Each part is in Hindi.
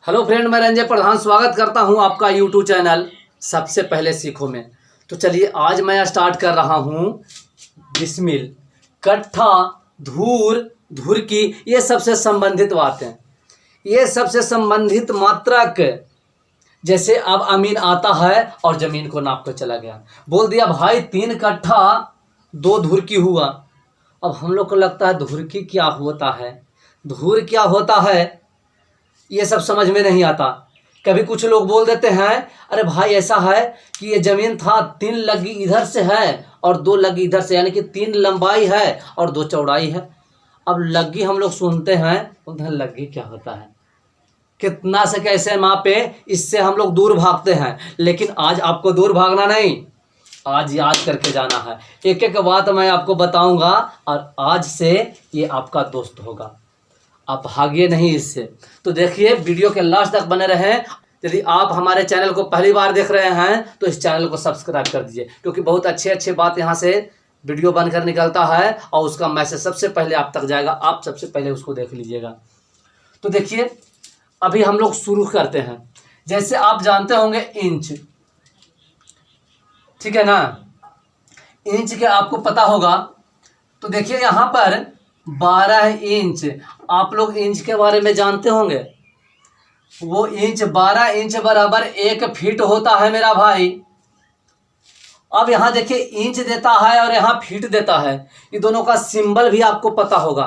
हेलो फ्रेंड, मैं रंजय प्रधान स्वागत करता हूं आपका यूट्यूब चैनल सबसे पहले सीखो में। तो चलिए आज मैं स्टार्ट कर रहा हूं डिसमिल, कट्ठा, धूर, धुरकी, ये सबसे संबंधित बातें, ये सबसे संबंधित मात्रक। जैसे अब अमीन आता है और ज़मीन को नाप कर चला गया, बोल दिया भाई 3 कट्ठा 2 धुरकी हुआ। अब हम लोग को लगता है धुरकी क्या होता है, धूर क्या होता है, ये सब समझ में नहीं आता। कभी कुछ लोग बोल देते हैं अरे भाई ऐसा है कि ये ज़मीन था 3 लगी इधर से है और 2 लगी इधर से, यानी कि 3 लंबाई है और 2 चौड़ाई है। अब लगी हम लोग सुनते हैं, उधर लगी क्या होता है, कितना से कैसे मापे, इससे हम लोग दूर भागते हैं। लेकिन आज आपको दूर भागना नहीं, आज याद करके जाना है। एक एक बात मैं आपको बताऊंगा और आज से ये आपका दोस्त होगा, आप भागिए नहीं इससे। तो देखिए वीडियो के लास्ट तक बने रहें। यदि आप हमारे चैनल को पहली बार देख रहे हैं तो इस चैनल को सब्सक्राइब कर दीजिए, क्योंकि बहुत अच्छे बात यहाँ से वीडियो बनकर निकलता है और उसका मैसेज सबसे पहले आप तक जाएगा, आप सबसे पहले उसको देख लीजिएगा। तो देखिए अभी हम लोग शुरू करते हैं। जैसे आप जानते होंगे इंच, ठीक है ना, इंच के आपको पता होगा। तो देखिए यहाँ पर 12 इंच, आप लोग इंच के बारे में जानते होंगे। वो इंच 12 इंच बराबर 1 फीट होता है मेरा भाई। अब यहाँ देखिए इंच देता है और यहाँ फीट देता है, ये दोनों का सिंबल भी आपको पता होगा।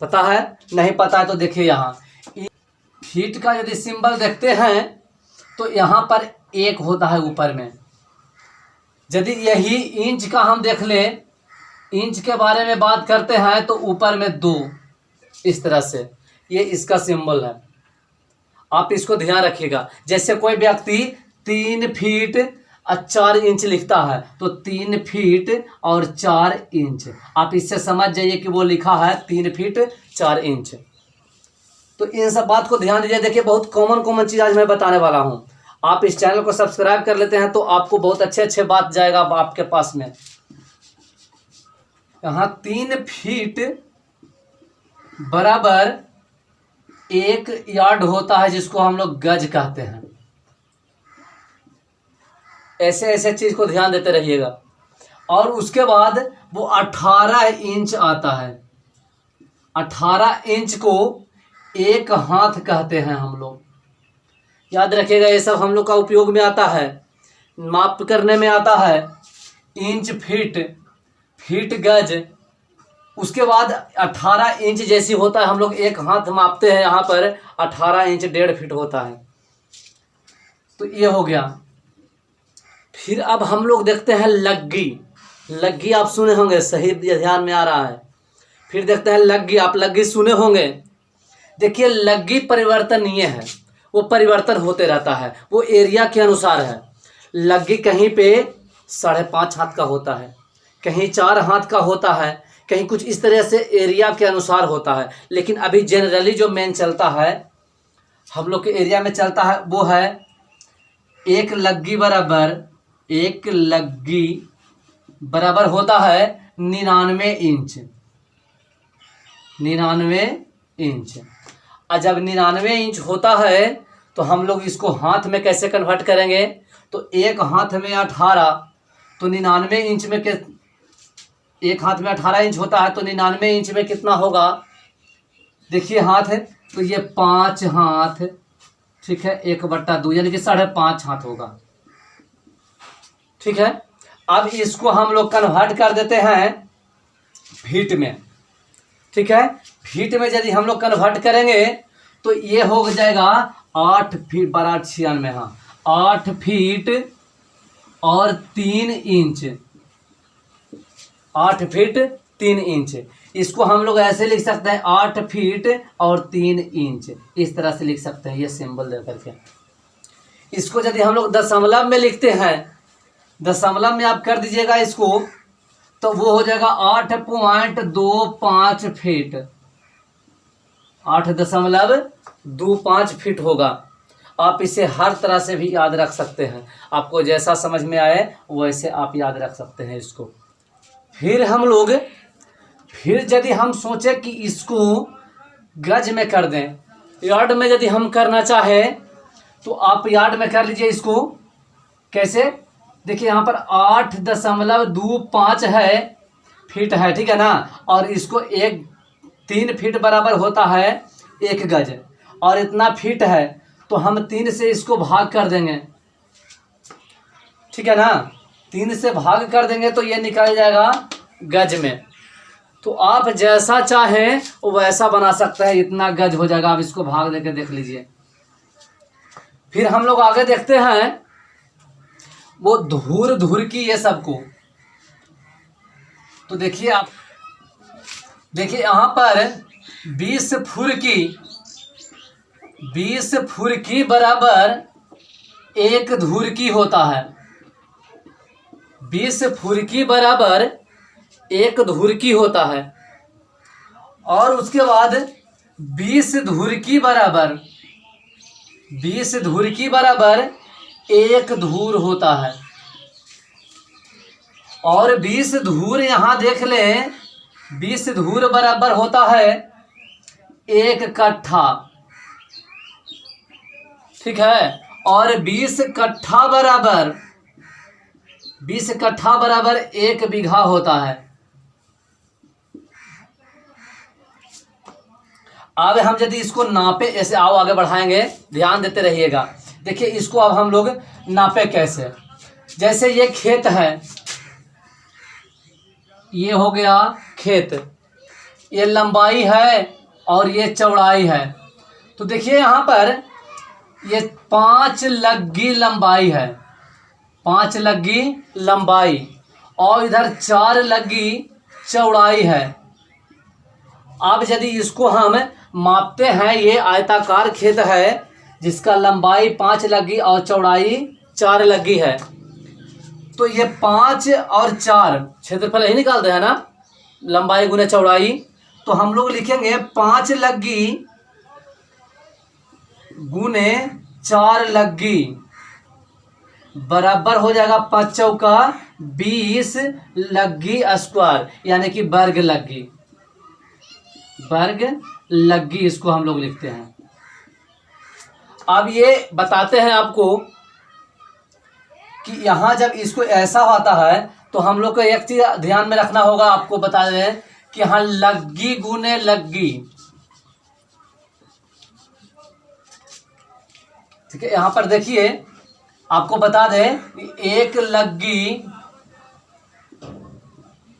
पता है? नहीं पता है तो देखिए यहाँ फीट का यदि सिंबल देखते हैं तो यहाँ पर 1 होता है ऊपर में। यदि यही इंच का हम देख लें, इंच के बारे में बात करते हैं तो ऊपर में 2, इस तरह से ये इसका सिंबल है। आप इसको ध्यान रखिएगा। जैसे कोई व्यक्ति 3 फीट और 4 इंच लिखता है तो 3 फीट और 4 इंच, आप इससे समझ जाइए कि वो लिखा है 3 फीट 4 इंच। तो इन सब बात को ध्यान दीजिए। देखिए बहुत कॉमन चीज़ आज मैं बताने वाला हूँ। आप इस चैनल को सब्सक्राइब कर लेते हैं तो आपको बहुत अच्छे बात जाएगा आपके पास में। यहाँ 3 फीट बराबर 1 यार्ड होता है, जिसको हम लोग गज कहते हैं। ऐसे चीज को ध्यान देते रहिएगा। और उसके बाद वो 18 इंच आता है। 18 इंच को 1 हाथ कहते हैं हम लोग। याद रखिएगा, ये सब हम लोग का उपयोग में आता है, माप करने में आता है। इंच फीट गज, उसके बाद 18 इंच जैसी होता है, हम लोग 1 हाथ मापते हैं। यहाँ पर 18 इंच 1.5 फीट होता है। तो ये हो गया। फिर अब हम लोग देखते हैं लग्गी आप सुने होंगे, सही ध्यान में आ रहा है। फिर देखते हैं लग्गी, आप लग्गी सुने होंगे। देखिए लग्गी परिवर्तनीय है, वो परिवर्तन होते रहता है, वो एरिया के अनुसार है। लग्गी कहीं पे 5.5 हाथ का होता है, कहीं 4 हाथ का होता है, कहीं कुछ इस तरह से एरिया के अनुसार होता है। लेकिन अभी जनरली जो मेन चलता है, हम लोग के एरिया में चलता है, वो है 1 लग्गी बराबर होता है 99 इंच। 99 इंच। और जब 99 इंच होता है तो हम लोग इसको हाथ में कैसे कन्वर्ट करेंगे, तो 1 हाथ में 18, तो 99 इंच में 1 हाथ में 18 इंच होता है, तो 99 इंच में कितना होगा, देखिए हाथ है तो ये 5 हाथ, ठीक है, 1/2 यानी कि 5.5 हाथ होगा। ठीक है, अब इसको हम लोग कन्वर्ट कर देते हैं फीट में। ठीक है, फीट में यदि हम लोग कन्वर्ट करेंगे तो ये हो जाएगा 8 फीट 12 96, हाँ 8 फीट और 3 इंच, 8 फीट 3 इंच। इसको हम लोग ऐसे लिख सकते हैं 8 फीट और 3 इंच, इस तरह से लिख सकते हैं ये सिंबल दे करके। इसको यदि हम लोग दशमलव में लिखते हैं, दशमलव में आप कर दीजिएगा इसको, तो वो हो जाएगा 8.25 फीट, 8.25 फीट होगा। आप इसे हर तरह से भी याद रख सकते हैं, आपको जैसा समझ में आए वैसे आप याद रख सकते हैं इसको। फिर यदि हम सोचे कि इसको गज में कर दें, यार्ड में यदि हम करना चाहें तो आप यार्ड में कर लीजिए इसको। कैसे? देखिए यहाँ पर 8.25 है फीट है, ठीक है ना। और इसको 3 फीट बराबर होता है 1 गज, और इतना फीट है तो हम 3 से इसको भाग कर देंगे, ठीक है ना। 3 से भाग कर देंगे तो ये निकल जाएगा गज में। तो आप जैसा चाहें वैसा बना सकते हैं, इतना गज हो जाएगा। आप इसको भाग देके देख लीजिए। फिर हम लोग आगे देखते हैं वो धूर की ये सबको। तो देखिए आप, देखिए यहाँ पर 20 फुरकी बराबर 1 धूर की होता है। 20 फुरकी बराबर 1 धूर की होता है। और उसके बाद 20 धूर की बराबर 1 धूर होता है। और 20 धूर यहाँ देख लें, 20 धूर बराबर होता है 1 कट्ठा, ठीक है। और 20 कट्ठा बराबर 1 बीघा होता है। अब हम यदि इसको नापे, ऐसे आओ आगे बढ़ाएंगे, ध्यान देते रहिएगा। देखिए इसको अब हम लोग नापे कैसे। जैसे ये खेत है, ये हो गया खेत, ये लंबाई है और ये चौड़ाई है। तो देखिए यहाँ पर ये 5 लग्गी लंबाई है, 5 लग्गी लंबाई, और इधर 4 लग्गी चौड़ाई है। अब यदि इसको हम मापते हैं, ये आयताकार खेत है जिसका लंबाई 5 लग्गी और चौड़ाई 4 लग्गी है। तो ये 5 और 4 क्षेत्रफल यही निकालते हैं ना, लंबाई गुने चौड़ाई। तो हम लोग लिखेंगे 5 लग्गी गुने 4 लग्गी बराबर हो जाएगा 5 चौका 20 लग्गी स्क्वायर, यानी कि वर्ग लग्गी इसको हम लोग लिखते हैं। अब ये बताते हैं आपको कि यहाँ जब इसको ऐसा होता है तो हम लोग को एक चीज ध्यान में रखना होगा। आपको बता दें कि यहाँ लग्गी गुने लग्गी, ठीक है। यहाँ पर देखिए आपको बता दें 1 लग्गी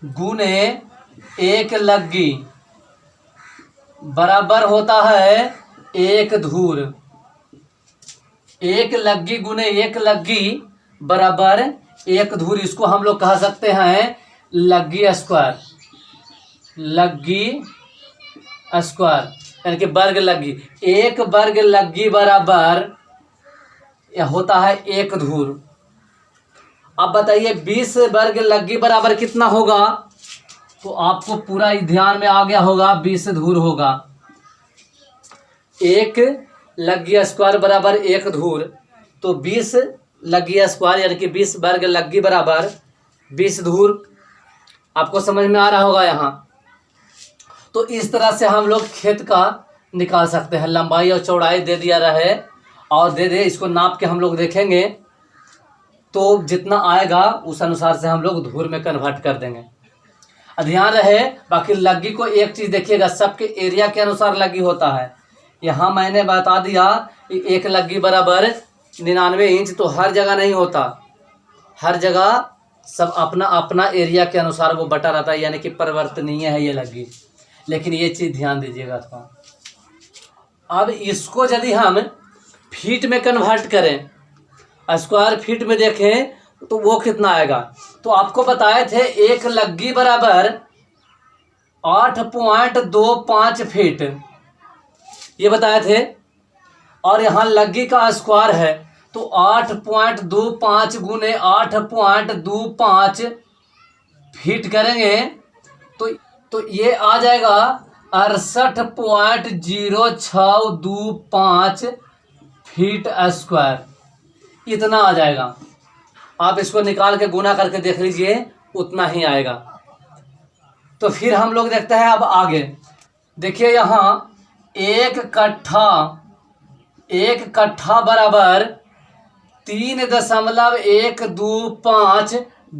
गुने 1 लग्गी बराबर होता है 1 धूर। 1 लग्गी गुने 1 लग्गी बराबर 1 धूर। इसको हम लोग कह सकते हैं लग्गी स्क्वायर, यानी कि वर्ग लग्गी। 1 वर्ग लग्गी बराबर होता है 1 धूर। अब बताइए 20 वर्ग लग्गी बराबर कितना होगा? तो आपको पूरा ध्यान में आ गया होगा, 20 धूर होगा। 1 लग्गी स्क्वायर बराबर 1 धूर, तो 20 लग्गी स्क्वायर यानी कि 20 वर्ग लग्गी बराबर 20 धूर। आपको समझ में आ रहा होगा यहाँ। तो इस तरह से हम लोग खेत का निकाल सकते हैं। लंबाई और चौड़ाई दे दिया रहे और दे दे, इसको नाप के हम लोग देखेंगे तो जितना आएगा उस अनुसार से हम लोग धूर में कन्वर्ट कर देंगे। ध्यान रहे, बाकी लग्गी को एक चीज़ देखिएगा, सबके एरिया के अनुसार लग्गी होता है। यहाँ मैंने बता दिया 1 लग्गी बराबर 99 इंच, तो हर जगह नहीं होता, हर जगह सब अपना अपना एरिया के अनुसार वो बटा रहता है, यानी कि परिवर्तनीय है ये लग्गी। लेकिन ये चीज़ ध्यान दीजिएगा थोड़ा। अब इसको यदि हम फीट में कन्वर्ट करें, स्क्वायर फीट में देखें तो वो कितना आएगा। तो आपको बताए थे 1 लग्गी बराबर 8.25 फीट, ये बताए थे। और यहाँ लग्गी का स्क्वायर है तो 8.25 गुने 8.25 फीट करेंगे तो ये आ जाएगा 68.0625 फीट स्क्वायर, इतना आ जाएगा। आप इसको निकाल के गुना करके देख लीजिए, उतना ही आएगा। तो फिर हम लोग देखते हैं अब आगे। देखिए यहाँ एक कट्ठा बराबर 3.125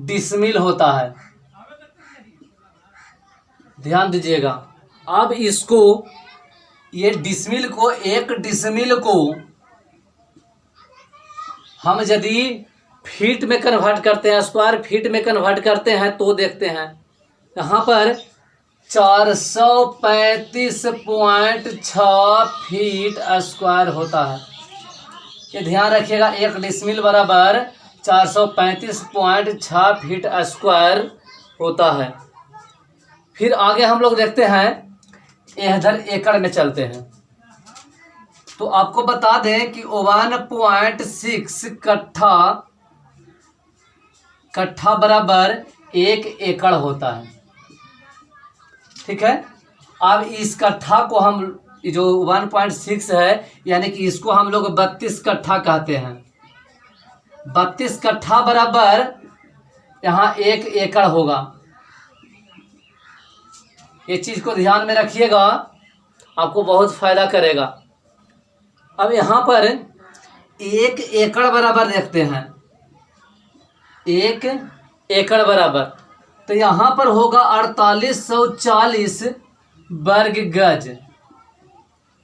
डिसमिल होता है। ध्यान दीजिएगा। अब इसको, ये डिसमिल को, एक डिसमिल को हम यदि फीट में कन्वर्ट करते हैं, स्क्वायर फीट में कन्वर्ट करते हैं, तो देखते हैं यहाँ पर 435.6 फीट स्क्वायर होता है। ये ध्यान रखिएगा, एक डिसमिल बराबर 435.6 फीट स्क्वायर होता है। फिर आगे हम लोग देखते हैं, इधर एकड़ में चलते हैं। तो आपको बता दें कि 1.6 कट्ठा बराबर 1 एकड़ होता है। ठीक है। अब इस कट्ठा को हम, जो 1.6 है, यानी कि इसको हम लोग 32 कट्ठा कहते हैं। 32 कट्ठा बराबर यहाँ 1 एकड़ होगा। ये चीज़ को ध्यान में रखिएगा, आपको बहुत फायदा करेगा। अब यहाँ पर 1 एकड़ बराबर देखते हैं, 1 एकड़ बराबर, तो यहाँ पर होगा 4840 वर्ग गज।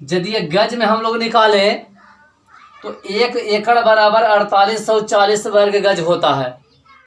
यदि ये गज में हम लोग निकालें तो 1 एकड़ बराबर 4840 वर्ग गज होता है।